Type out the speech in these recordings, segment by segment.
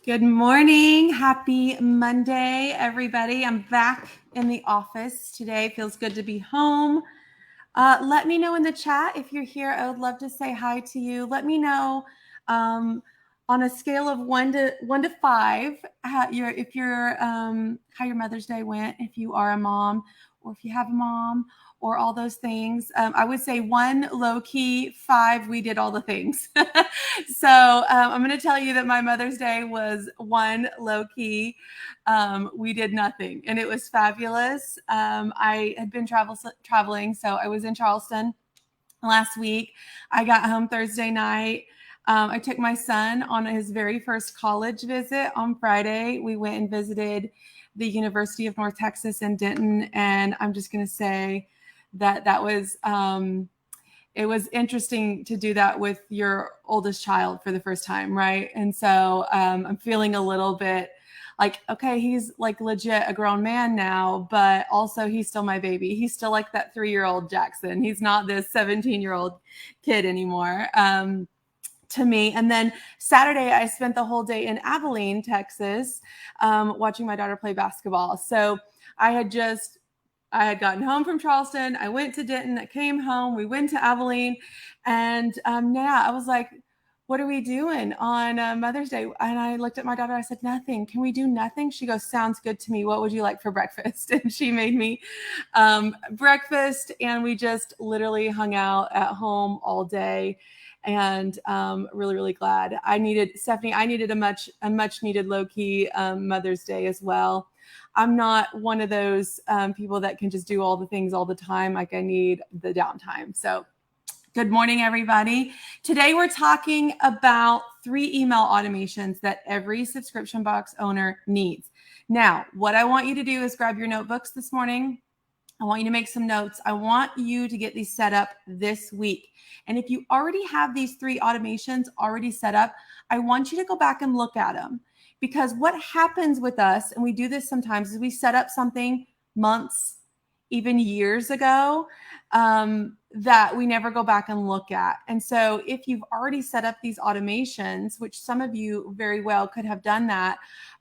Good morning. Happy Monday, everybody. I'm back in the office today. Feels good to be home. Let me know in the chat if you're here. I would love to say hi to you. Let me know on a scale of one to five how your Mother's Day went. If you are a mom, or if you have a mom, or all those things. I would say 1 low key, 5 we did all the things. So I'm going to tell you that my Mother's Day was 1 low key. We did nothing, and it was fabulous. I had been traveling, so I was in Charleston last week. I got home Thursday night. I took my son on his very first college visit on Friday. We went and visited the University of North Texas in Denton, and I'm just going to say that was it was interesting to do that with your oldest child for the first time, right? And so I'm feeling a little bit like, okay, he's like legit a grown man now, but also he's still my baby. He's still like that 3-year-old Jackson. He's not this 17-year-old kid anymore to me. And then Saturday, I spent the whole day in Abilene, Texas, watching my daughter play basketball. So I had gotten home from Charleston. I went to Denton. I came home. We went to Abilene. And I was like, what are we doing on Mother's Day? And I looked at my daughter. I said, nothing. Can we do nothing? She goes, sounds good to me. What would you like for breakfast? And she made me breakfast. And we just literally hung out at home all day. And really, really glad. I needed a much needed low key Mother's Day as well. I'm not one of those people that can just do all the things all the time. Like I need the downtime. So good morning, everybody. Today we're talking about 3 email automations that every subscription box owner needs. Now, what I want you to do is grab your notebooks this morning. I want you to make some notes. I want you to get these set up this week. And if you already have these 3 automations already set up, I want you to go back and look at them. Because what happens with us, and we do this sometimes, is we set up something months, even years ago, that we never go back and look at. And so if you've already set up these automations, which some of you very well could have done that,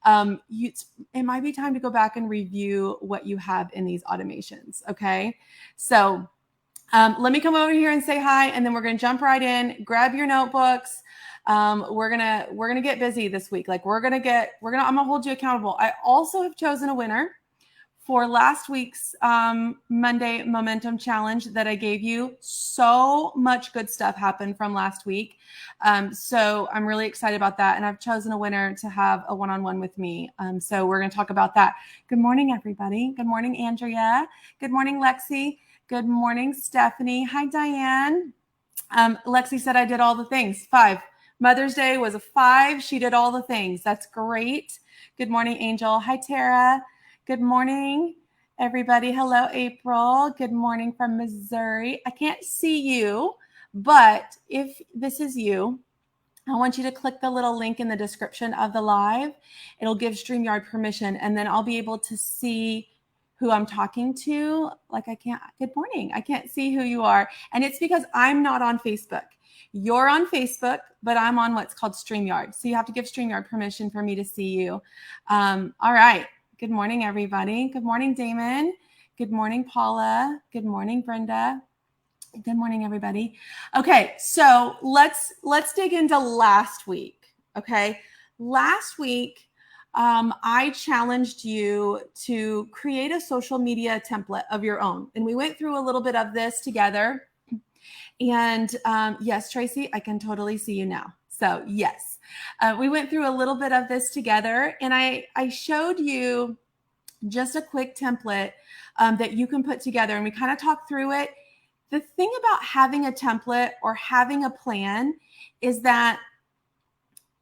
it might be time to go back and review what you have in these automations. Okay. So let me come over here and say hi, and then we're going to jump right in, grab your notebooks. We're gonna get busy this week. Like I'm gonna hold you accountable. I also have chosen a winner for last week's Monday Momentum Challenge that I gave you. So much good stuff happened from last week. So I'm really excited about that. And I've chosen a winner to have a one-on-one with me. So we're going to talk about that. Good morning, everybody. Good morning, Andrea. Good morning, Lexi. Good morning, Stephanie. Hi, Diane. Lexi said I did all the things. 5. Mother's Day was a 5. She did all the things. That's great. Good morning, Angel. Hi, Tara. Good morning, everybody. Hello, April. Good morning from Missouri. I can't see you, but if this is you, I want you to click the little link in the description of the live. It'll give StreamYard permission, and then I'll be able to see who I'm talking to. Good morning. I can't see who you are. And it's because I'm not on Facebook. You're on Facebook, but I'm on what's called StreamYard. So you have to give StreamYard permission for me to see you. All right. Good morning, everybody. Good morning, Damon. Good morning, Paula. Good morning, Brenda. Good morning, everybody. Okay, so let's dig into last week. Okay, last week I challenged you to create a social media template of your own, and we went through a little bit of this together. And yes, Tracy, I can totally see you now. So yes, we went through a little bit of this together, and I showed you just a quick template that you can put together, and we kind of talked through it. The thing about having a template or having a plan is that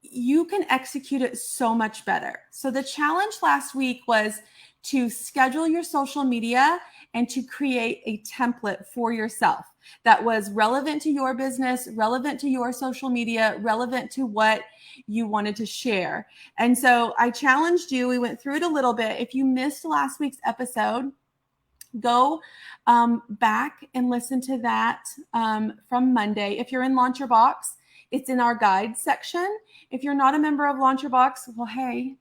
you can execute it so much better. So the challenge last week was to schedule your social media and to create a template for yourself that was relevant to your business, relevant to your social media, relevant to what you wanted to share. And so I challenged you. We went through it a little bit. If you missed last week's episode, go back and listen to that from Monday. If you're in Launch Your Box, It's in our guide section. If you're not a member of Launch Your Box, well, hey,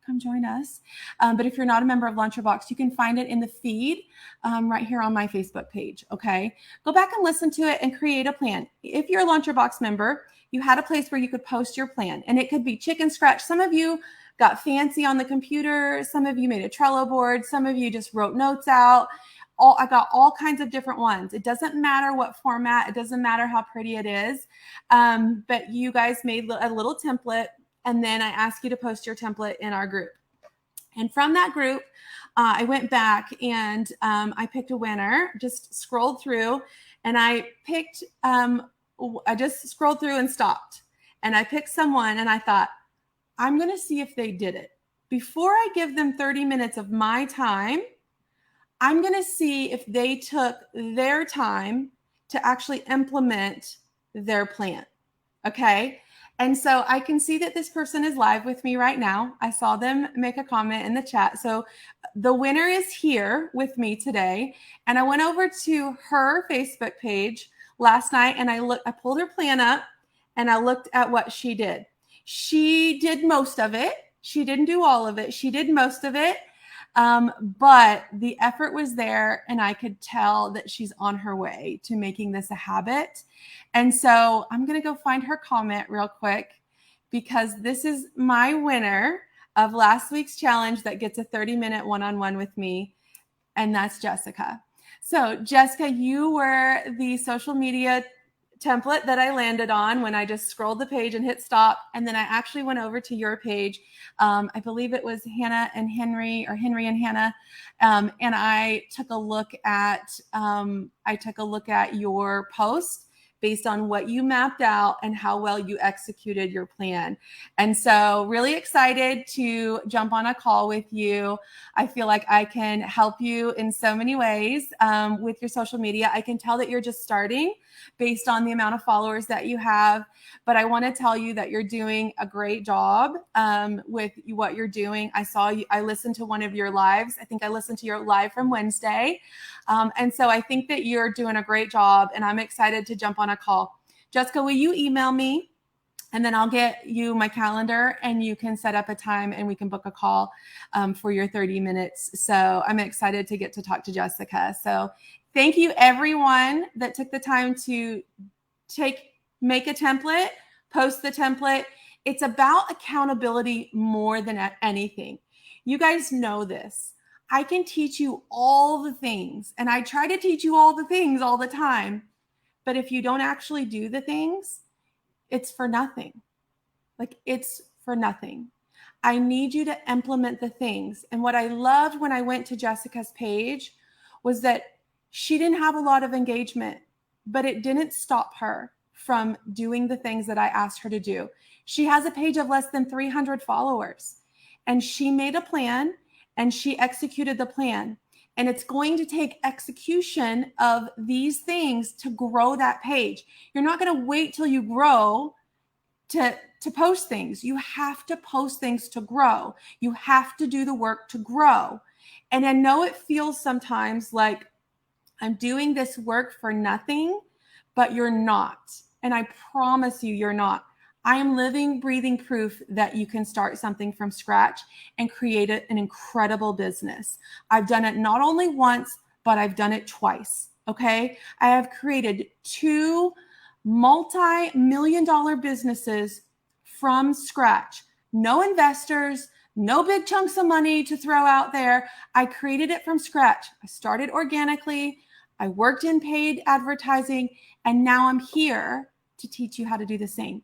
come join us. But if you're not a member of Launch Your Box, you can find it in the feed right here on my Facebook page, okay? Go back and listen to it and create a plan. If you're a Launch Your Box member, you had a place where you could post your plan, and it could be chicken scratch. Some of you got fancy on the computer. Some of you made a Trello board. Some of you just wrote notes out. I got all kinds of different ones. It doesn't matter what format. It doesn't matter how pretty it is. But you guys made a little template, and then I asked you to post your template in our group. And from that group, I went back and I picked a winner, just scrolled through, and I just scrolled through and stopped. And I picked someone, and I thought, I'm going to see if they did it. Before I give them 30 minutes of my time, I'm going to see if they took their time to actually implement their plan. Okay. And so I can see that this person is live with me right now. I saw them make a comment in the chat. So the winner is here with me today. And I went over to her Facebook page last night, and I pulled her plan up, and I looked at what she did. She did most of it. She didn't do all of it. She did most of it. But the effort was there, and I could tell that she's on her way to making this a habit. And so I'm going to go find her comment real quick, because this is my winner of last week's challenge that gets a 30-minute one-on-one with me, and that's Jessica. So Jessica, you were the social media template that I landed on when I just scrolled the page and hit stop. And then I actually went over to your page. I believe it was Hannah and Henry, or Henry and Hannah. And I took a look at your post based on what you mapped out and how well you executed your plan. And so really excited to jump on a call with you. I feel like I can help you in so many ways with your social media. I can tell that you're just starting based on the amount of followers that you have, but I want to tell you that you're doing a great job with what you're doing. I listened to one of your lives. I think I listened to your live from Wednesday. And so I think that you're doing a great job, and I'm excited to jump on a call. Jessica, will you email me? And then I'll get you my calendar, and you can set up a time and we can book a call for your 30 minutes. So I'm excited to get to talk to Jessica. So thank you everyone that took the time to make a template, post the template. It's about accountability more than anything. You guys know this. I can teach you all the things, and I try to teach you all the things all the time. But if you don't actually do the things, it's for nothing. Like, it's for nothing. I need you to implement the things. And what I loved when I went to Jessica's page was that she didn't have a lot of engagement, but it didn't stop her from doing the things that I asked her to do. She has a page of less than 300 followers, and she made a plan and she executed the plan. And it's going to take execution of these things to grow that page. You're not going to wait till you grow to post things. You have to post things to grow. You have to do the work to grow. And I know it feels sometimes like I'm doing this work for nothing, but you're not. And I promise you, you're not. I am living, breathing proof that you can start something from scratch and create an incredible business. I've done it not only once, but I've done it twice. Okay. I have created 2 multi-million-dollar businesses from scratch. No investors, no big chunks of money to throw out there. I created it from scratch. I started organically. I worked in paid advertising, and now I'm here to teach you how to do the same.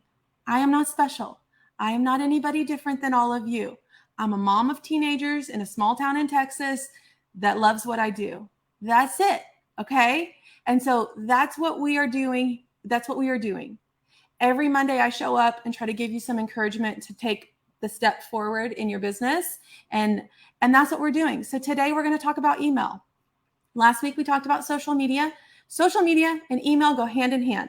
I am not special. I am not anybody different than all of you. I'm a mom of teenagers in a small town in Texas that loves what I do. That's it. Okay. And so that's what we are doing. That's what we are doing. Every Monday I show up and try to give you some encouragement to take the step forward in your business. And that's what we're doing. So today we're going to talk about email. Last week we talked about social media. Social media and email go hand in hand.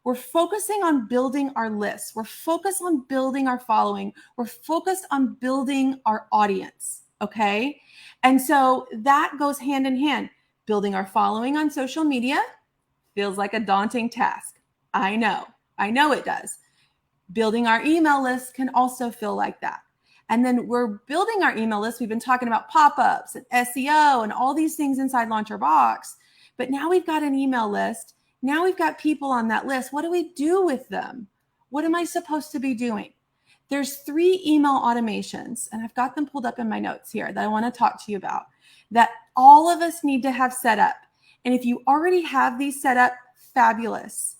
We're focusing on building our lists. We're focused on building our following. We're focused on building our audience, okay? And so that goes hand in hand. Building our following on social media feels like a daunting task. I know. I know it does. Building our email list can also feel like that. And then we're building our email list. We've been talking about pop-ups and SEO and all these things inside Launcher Box. But now we've got an email list. Now we've got people on that list. What do we do with them? What am I supposed to be doing? There's 3 email automations, and I've got them pulled up in my notes here that I want to talk to you about, that all of us need to have set up. And if you already have these set up, fabulous.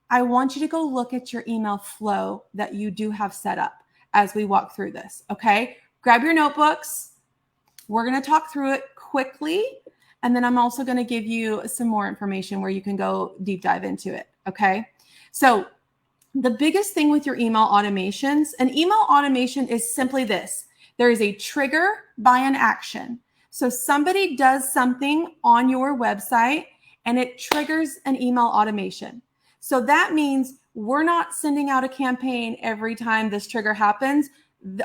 I want you to go look at your email flow that you do have set up as we walk through this, okay? Grab your notebooks. We're going to talk through it quickly, and then I'm also going to give you some more information where you can go deep dive into it, okay? So the biggest thing with your email automations, an email automation is simply this. There is a trigger by an action. So somebody does something on your website and it triggers an email automation. So that means we're not sending out a campaign every time this trigger happens.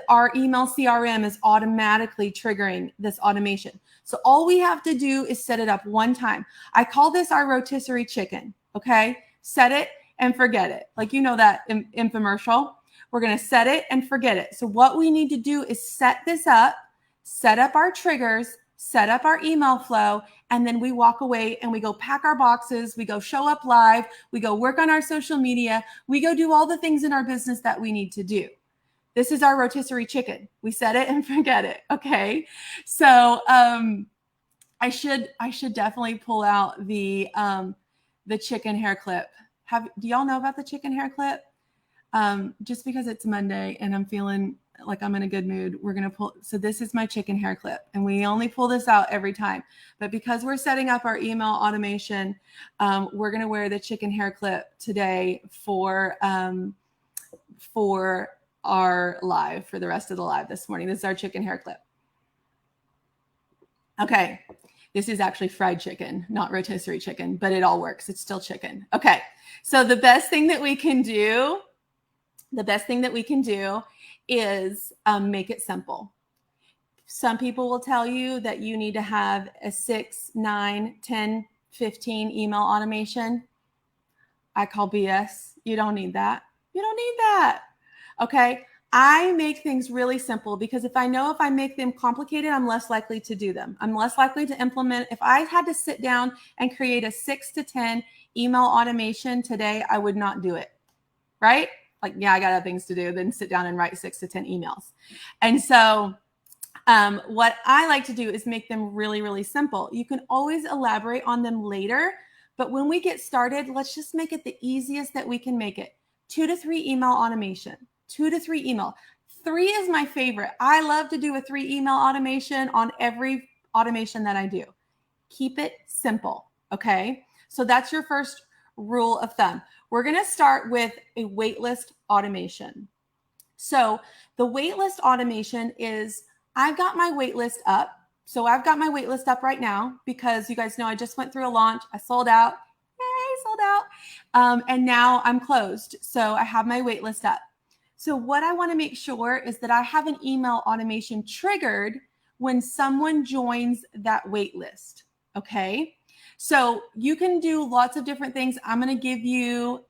Our email CRM is automatically triggering this automation. So all we have to do is set it up one time. I call this our rotisserie chicken, okay? Set it and forget it. Like, you know that infomercial? We're going to set it and forget it. So what we need to do is set this up, set up our triggers, set up our email flow, and then we walk away and we go pack our boxes, we go show up live, we go work on our social media, we go do all the things in our business that we need to do. This is our rotisserie chicken. We set it and forget it, okay? So I should definitely pull out the chicken hair clip. Do y'all know about the chicken hair clip? Just because it's Monday and I'm feeling like I'm in a good mood, we're going to pull. So this is my chicken hair clip, and we only pull this out every time. But because we're setting up our email automation, we're going to wear the chicken hair clip today for our live, for the rest of the live this morning. This is our chicken hair clip. Okay. This is actually fried chicken, not rotisserie chicken, but it all works. It's still chicken. Okay. So the best thing that we can do is make it simple. Some people will tell you that you need to have a 6, 9, 10, 15 email automation. I call BS. You don't need that. You don't need that. Okay. I make things really simple because if I know if I make them complicated, I'm less likely to do them. I'm less likely to implement. If I had to sit down and create a 6 to 10 email automation today, I would not do it. Right? Like, yeah, I got other things to do than sit down and write 6 to 10 emails. And so what I like to do is make them really, really simple. You can always elaborate on them later, but when we get started, let's just make it the easiest that we can make it. 2 to 3 email automation. 2 to 3 email. 3 is my favorite. I love to do a 3 email automation on every automation that I do. Keep it simple, okay? So that's your first rule of thumb. We're going to start with a waitlist automation. So the waitlist automation is, I've got my waitlist up. So I've got my waitlist up right now because you guys know I just went through a launch. I sold out. Yay, sold out. And now I'm closed. So I have my waitlist up. So what I want to make sure is that I have an email automation triggered when someone joins that wait list. Okay. So you can do lots of different things. I'm going to give you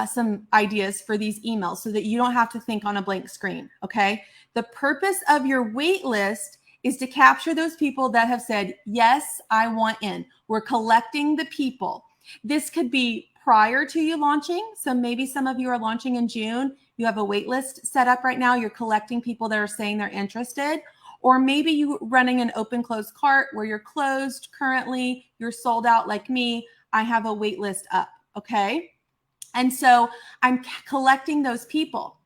some ideas for these emails so that you don't have to think on a blank screen. Okay. The purpose of your wait list is to capture those people that have said, yes, I want in. We're collecting the people. This could be prior to you launching. So maybe some of you are launching in June. You have a wait list set up right now. You're collecting people that are saying they're interested. Or maybe you're running an open close cart where you're closed currently, you're sold out like me. I have a wait list up. Okay. And so I'm collecting those people.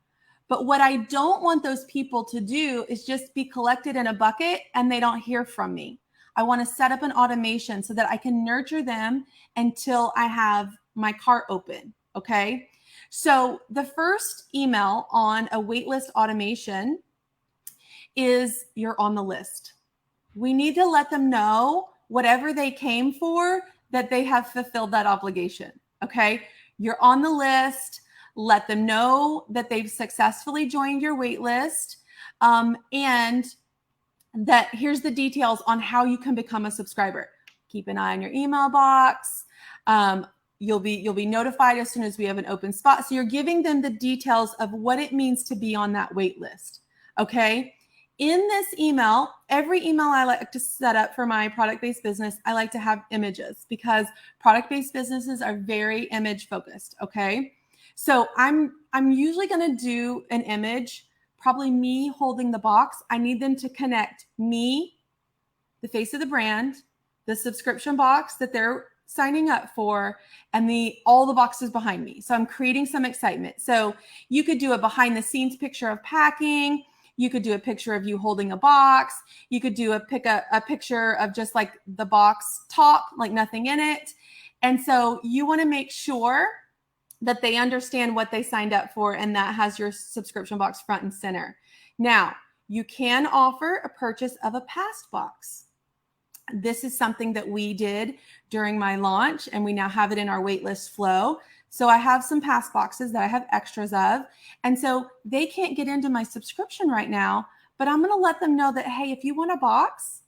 But what I don't want those people to do is just be collected in a bucket and they don't hear from me. I want to set up an automation so that I can nurture them until I have my cart open. Okay. So the first email on a waitlist automation is you're on the list. We need to let them know whatever they came for, that they have fulfilled that obligation. Okay. You're on the list. Let them know that they've successfully joined your wait list. And that here's the details on how you can become a subscriber. Keep an eye on your email box. You'll be notified as soon as we have an open spot. So you're giving them the details of what it means to be on that wait list. Okay. In this email, every email I like to set up for my product-based business, I like to have images because product-based businesses are very image focused. Okay. So I'm usually going to do an image, probably me holding the box. I need them to connect me, the face of the brand, the subscription box that they're signing up for, and all the boxes behind me. So I'm creating some excitement. So you could do a behind the scenes picture of packing. You could do a picture of you holding a box. You could do a picture of just like the box top, like nothing in it. And so you want to make sure that they understand what they signed up for, and that has your subscription box front and center. Now, you can offer a purchase of a past box. This is something that we did during my launch, and we now have it in our waitlist flow. So I have some past boxes that I have extras of. And so they can't get into my subscription right now, but I'm going to let them know that, hey, if you want a box,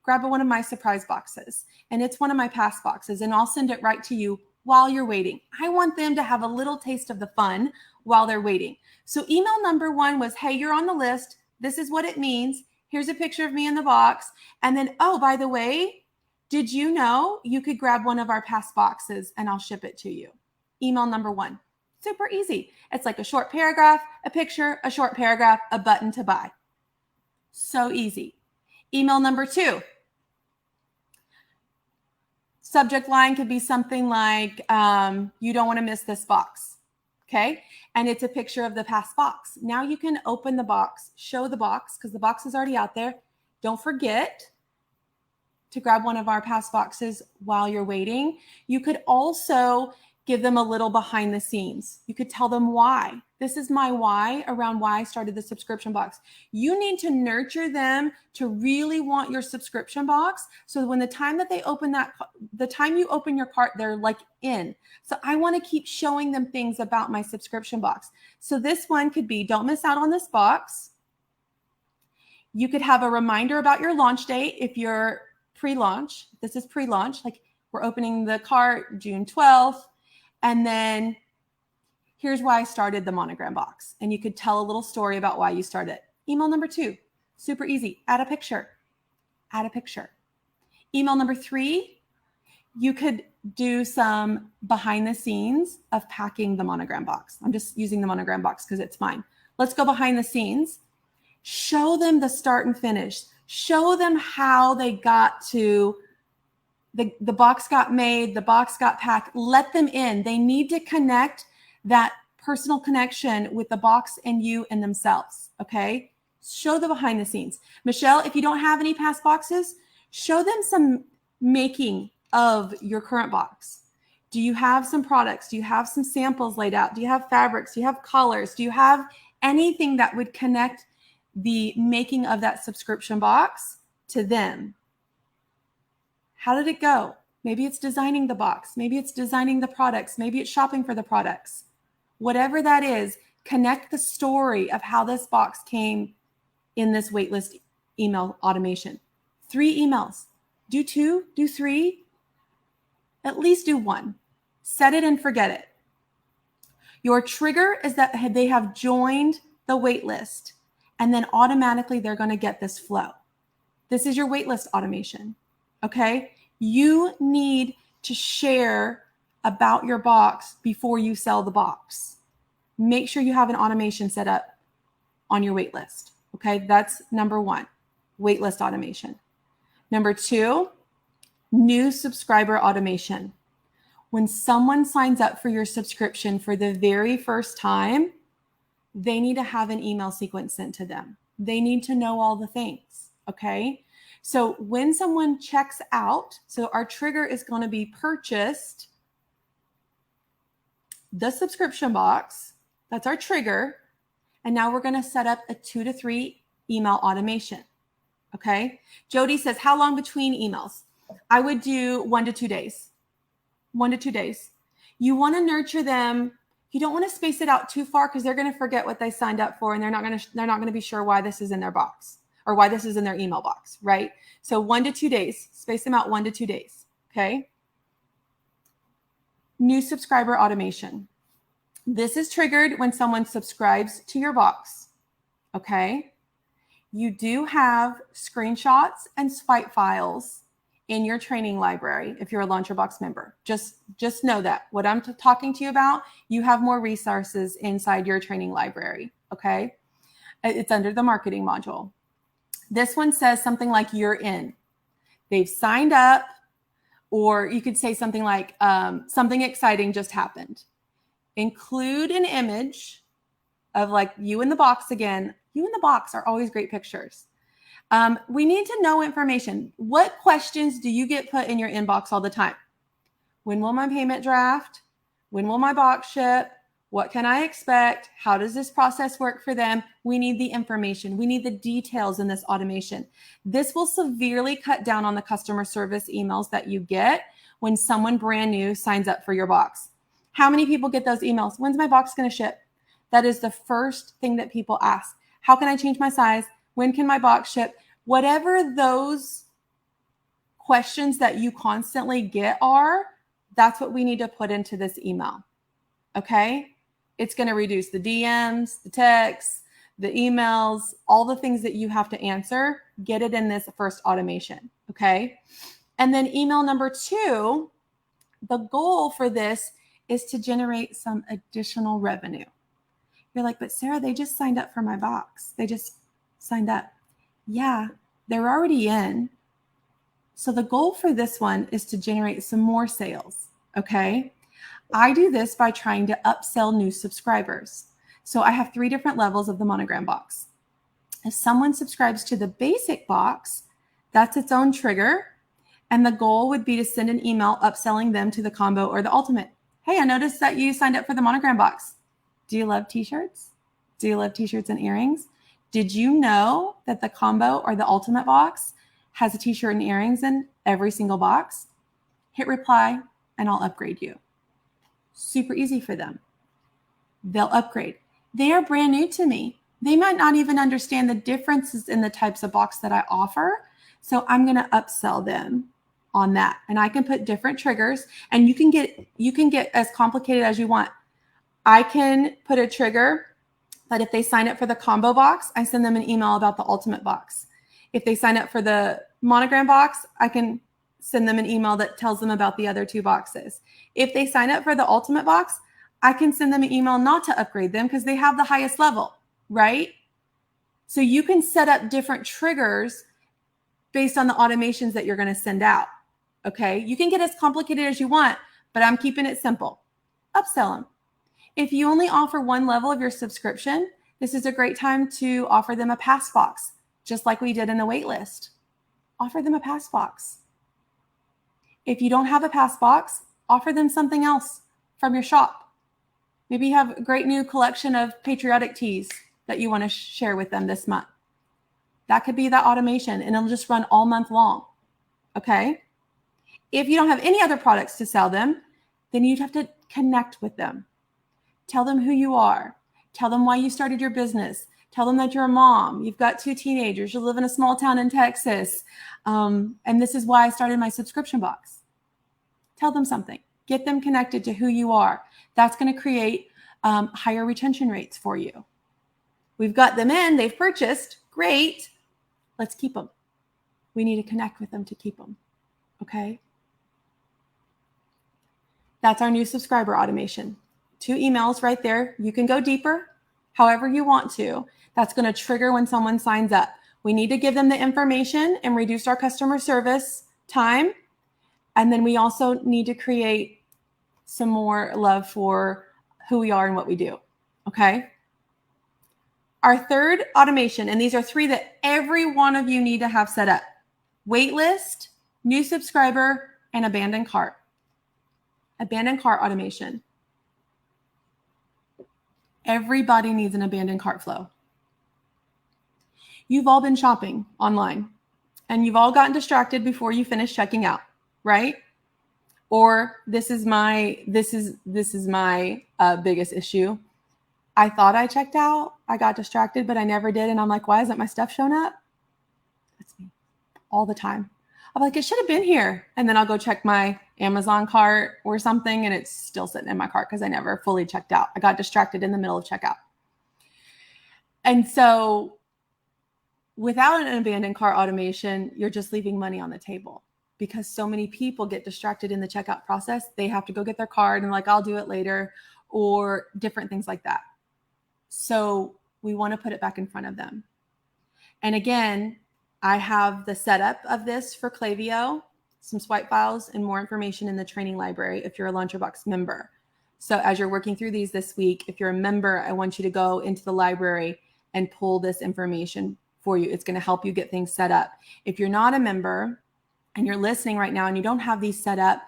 grab one of my surprise boxes. And it's one of my past boxes, and I'll send it right to you while you're waiting. I want them to have a little taste of the fun while they're waiting. So email number 1 was, hey, you're on the list. This is what it means. Here's a picture of me in the box. And then, oh, by the way, did you know you could grab one of our past boxes and I'll ship it to you? Email number 1. Super easy. It's like a short paragraph, a picture, a short paragraph, a button to buy. So easy. Email number 2. Subject line could be something like, you don't want to miss this box. Okay. And it's a picture of the past box. Now you can open the box, show the box because the box is already out there. Don't forget to grab one of our past boxes while you're waiting. You could also give them a little behind the scenes. You could tell them why. This is my why around why I started the subscription box. You need to nurture them to really want your subscription box. So when the time that they open the time you open your cart, they're like in. So I want to keep showing them things about my subscription box. So this one could be, don't miss out on this box. You could have a reminder about your launch date if you're pre-launch. This is pre-launch, like we're opening the cart June 12th. And then here's why I started the monogram box. And you could tell a little story about why you started. Email number 2, super easy. Add a picture. Add a picture. Email number 3, you could do some behind the scenes of packing the monogram box. I'm just using the monogram box because it's mine. Let's go behind the scenes. Show them the start and finish. Show them how they got to the box got made, the box got packed. Let them in. They need to connect that personal connection with the box and you and themselves. Okay. Show the behind the scenes. Michelle, if you don't have any past boxes, show them some making of your current box. Do you have some products? Do you have some samples laid out? Do you have fabrics? Do you have colors? Do you have anything that would connect the making of that subscription box to them? How did it go? Maybe it's designing the box. Maybe it's designing the products. Maybe it's shopping for the products. Whatever that is, connect the story of how this box came in this waitlist email automation. 3 emails. Do 2, do 3, at least do 1. Set it and forget it. Your trigger is that they have joined the waitlist, and then automatically they're going to get this flow. This is your waitlist automation. Okay, you need to share about your box before you sell the box. Make sure you have an automation set up on your waitlist. Okay, that's number 1, waitlist automation. Number 2, new subscriber automation. When someone signs up for your subscription for the very first time, they need to have an email sequence sent to them. They need to know all the things. Okay. So when someone checks out, so our trigger is going to be purchased the subscription box. That's our trigger. And now we're going to set up a 2 to 3 email automation. Okay. Jody says, how long between emails? I would do 1 to 2 days. 1 to 2 days. You want to nurture them. You don't want to space it out too far because they're going to forget what they signed up for, and they're not going to be sure why this is in their box or why this is in their email box, right? So 1 to 2 days, space them out 1 to 2 days. Okay. new subscriber automation. This is triggered when someone subscribes to your box, okay? You do have screenshots and swipe files in your training library if you're a LauncherBox member. Just know that. What I'm talking to you about, you have more resources inside your training library, okay? It's under the marketing module. This one says something like you're in. They've signed up, or you could say something like something exciting just happened. Include an image of like you in the box again. You in the box are always great pictures. We need to know information. What questions do you get put in your inbox all the time? When will my payment draft? When will my box ship? What can I expect? How does this process work for them? We need the information. We need the details in this automation. This will severely cut down on the customer service emails that you get when someone brand new signs up for your box. How many people get those emails? When's my box going to ship? That is the first thing that people ask. How can I change my size? When can my box ship? Whatever those questions that you constantly get are, that's what we need to put into this email. Okay? It's going to reduce the DMs, the texts, the emails, all the things that you have to answer. Get it in this first automation. Okay? And then email number 2, the goal for this is to generate some additional revenue. You're like, but Sarah, they just signed up for my box. They just signed up. Yeah, they're already in. So the goal for this one is to generate some more sales. Okay? I do this by trying to upsell new subscribers. So I have 3 different levels of the Monogram box. If someone subscribes to the basic box, that's its own trigger. And the goal would be to send an email upselling them to the combo or the ultimate. Hey, I noticed that you signed up for the Monogram box. Do you love t-shirts? Do you love t-shirts and earrings? Did you know that the combo or the ultimate box has a t-shirt and earrings in every single box? Hit reply and I'll upgrade you. Super easy for them. They'll upgrade. They are brand new to me. They might not even understand the differences in the types of box that I offer. So I'm going to upsell them on that. And I can put different triggers, and you can get as complicated as you want. I can put a trigger that if they sign up for the combo box, I send them an email about the ultimate box. If they sign up for the Monogram box, I can send them an email that tells them about the other 2 boxes. If they sign up for the ultimate box, I can send them an email not to upgrade them because they have the highest level, right? So you can set up different triggers based on the automations that you're going to send out, okay? You can get as complicated as you want, but I'm keeping it simple. Upsell them. If you only offer 1 level of your subscription, this is a great time to offer them a pass box, just like we did in the waitlist. Offer them a pass box. If you don't have a pass box, offer them something else from your shop. Maybe you have a great new collection of patriotic tees that you want to share with them this month. That could be that automation, and it'll just run all month long. Okay? If you don't have any other products to sell them, then you'd have to connect with them. Tell them who you are. Tell them why you started your business. Tell them that you're a mom. You've got 2 teenagers. You live in a small town in Texas. And this is why I started my subscription box. Tell them something. Get them connected to who you are. That's going to create higher retention rates for you. We've got them in. They've purchased. Great. Let's keep them. We need to connect with them to keep them. Okay? That's our new subscriber automation. 2 emails right there. You can go deeper however you want to. That's going to trigger when someone signs up. We need to give them the information and reduce our customer service time. And then we also need to create some more love for who we are and what we do. Okay? Our third automation, and these are 3 that every one of you need to have set up: waitlist, new subscriber, and abandoned cart. Abandoned cart automation. Everybody needs an abandoned cart flow. You've all been shopping online and you've all gotten distracted before you finish checking out, right? Or this is my biggest issue. I thought I checked out, I got distracted, but I never did. And I'm like, why isn't my stuff showing up? That's me all the time. I'm like, it should have been here. And then I'll go check my Amazon cart or something, and it's still sitting in my cart because I never fully checked out. I got distracted in the middle of checkout. And so without an abandoned cart automation, you're just leaving money on the table because so many people get distracted in the checkout process. They have to go get their card and like, I'll do it later, or different things like that. So we want to put it back in front of them. And again, I have the setup of this for Klaviyo, some swipe files, and more information in the training library if you're a Launcherbox member. So as you're working through these this week, if you're a member, I want you to go into the library and pull this information for you. It's going to help you get things set up. If you're not a member and you're listening right now and you don't have these set up,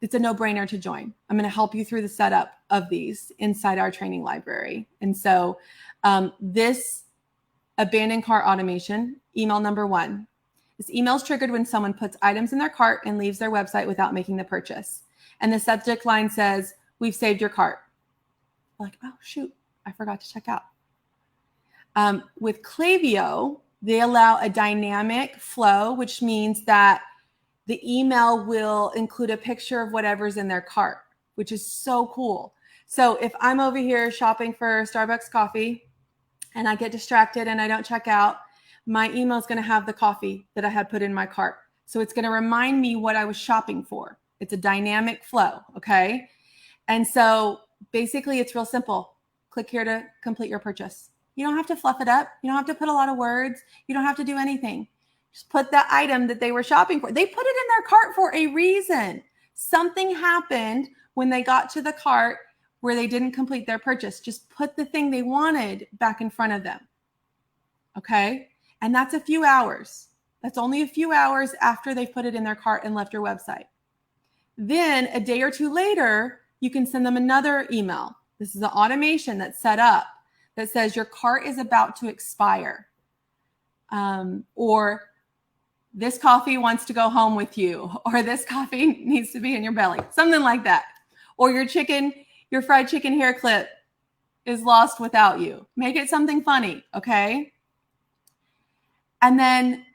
it's a no-brainer to join. I'm going to help you through the setup of these inside our training library. And so this abandoned cart automation, email number 1. This email is triggered when someone puts items in their cart and leaves their website without making the purchase. And the subject line says, "We've saved your cart." Like, oh, shoot, I forgot to check out. With Klaviyo, they allow a dynamic flow, which means that the email will include a picture of whatever's in their cart, which is so cool. So if I'm over here shopping for Starbucks coffee and I get distracted and I don't check out, my email is going to have the coffee that I had put in my cart. So it's going to remind me what I was shopping for. It's a dynamic flow, okay? And so basically it's real simple. Click here to complete your purchase. You don't have to fluff it up. You don't have to put a lot of words. You don't have to do anything. Just put the item that they were shopping for. They put it in their cart for a reason. Something happened when they got to the cart where they didn't complete their purchase. Just put the thing they wanted back in front of them. Okay? And that's a few hours. That's only a few hours after they've put it in their cart and left your website. Then a day or two later, you can send them another email. This is an automation that's set up that says your cart is about to expire. Or this coffee wants to go home with you, or this coffee needs to be in your belly, something like that. Or your fried chicken hair clip is lost without you. Make it something funny, okay? And then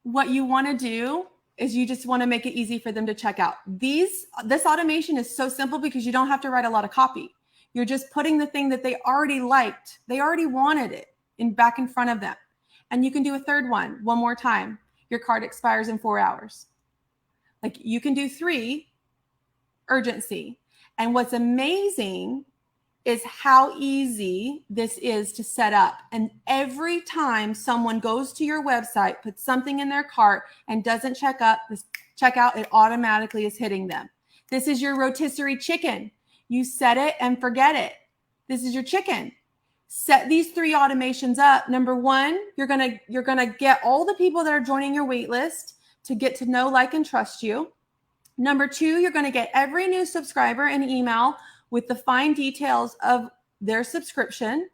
what you want to do is you just want to make it easy for them to check out. This automation is so simple because you don't have to write a lot of copy. You're just putting the thing that they already liked, they already wanted it back in front of them. And you can do a third one more time. Your card expires in 4 hours. Like you can do 3, urgency. And what's amazing is how easy this is to set up. And every time someone goes to your website, puts something in their cart and doesn't check out, it automatically is hitting them. This is your rotisserie chicken. You set it and forget it. This is your chicken. Set these 3 automations up. Number 1, you're gonna get all the people that are joining your wait list to get to know, like, and trust you. Number 2, you're gonna get every new subscriber an email with the fine details of their subscription.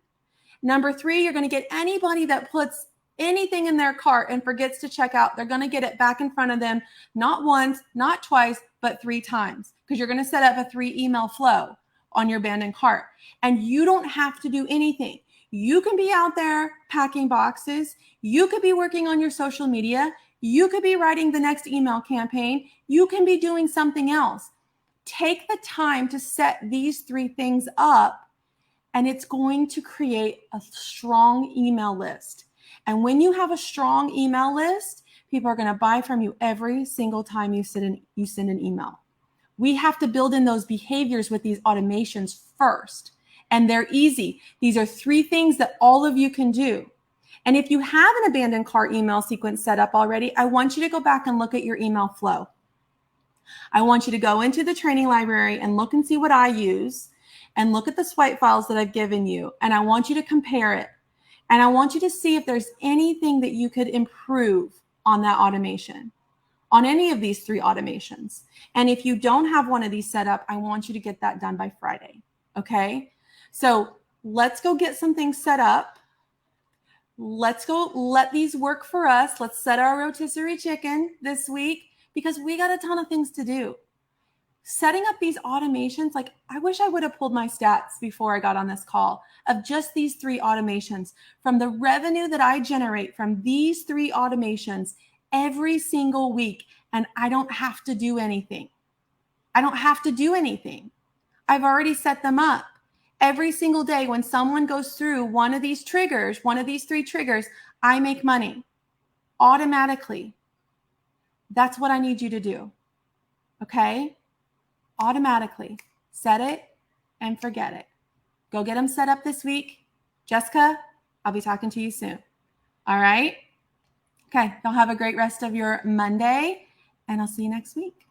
Number 3, you're gonna get anybody that puts anything in their cart and forgets to check out. They're gonna get it back in front of them, not once, not twice, but 3 times, because you're gonna set up a 3 email flow on your abandoned cart. And you don't have to do anything. You can be out there packing boxes. You could be working on your social media. You could be writing the next email campaign. You can be doing something else. Take the time to set these 3 things up, and it's going to create a strong email list. And when you have a strong email list, people are going to buy from you every single time you send an email. We have to build in those behaviors with these automations first. And they're easy. These are 3 things that all of you can do. And if you have an abandoned cart email sequence set up already, I want you to go back and look at your email flow. I want you to go into the training library and look and see what I use and look at the swipe files that I've given you. And I want you to compare it. And I want you to see if there's anything that you could improve on that automation, on any of these 3 automations. And if you don't have one of these set up, I want you to get that done by Friday. Okay? So let's go get some things set up. Let's go let these work for us. Let's set our rotisserie chicken this week because we got a ton of things to do. Setting up these automations, like I wish I would have pulled my stats before I got on this call of just these 3 automations. From the revenue that I generate from these 3 automations every single week and I don't have to do anything. I don't have to do anything. I've already set them up. Every single day when someone goes through one of these triggers, one of these 3 triggers, I make money automatically. That's what I need you to do. Okay? Automatically. Set it and forget it. Go get them set up this week. Jessica, I'll be talking to you soon. All right? Okay, y'all have a great rest of your Monday, and I'll see you next week.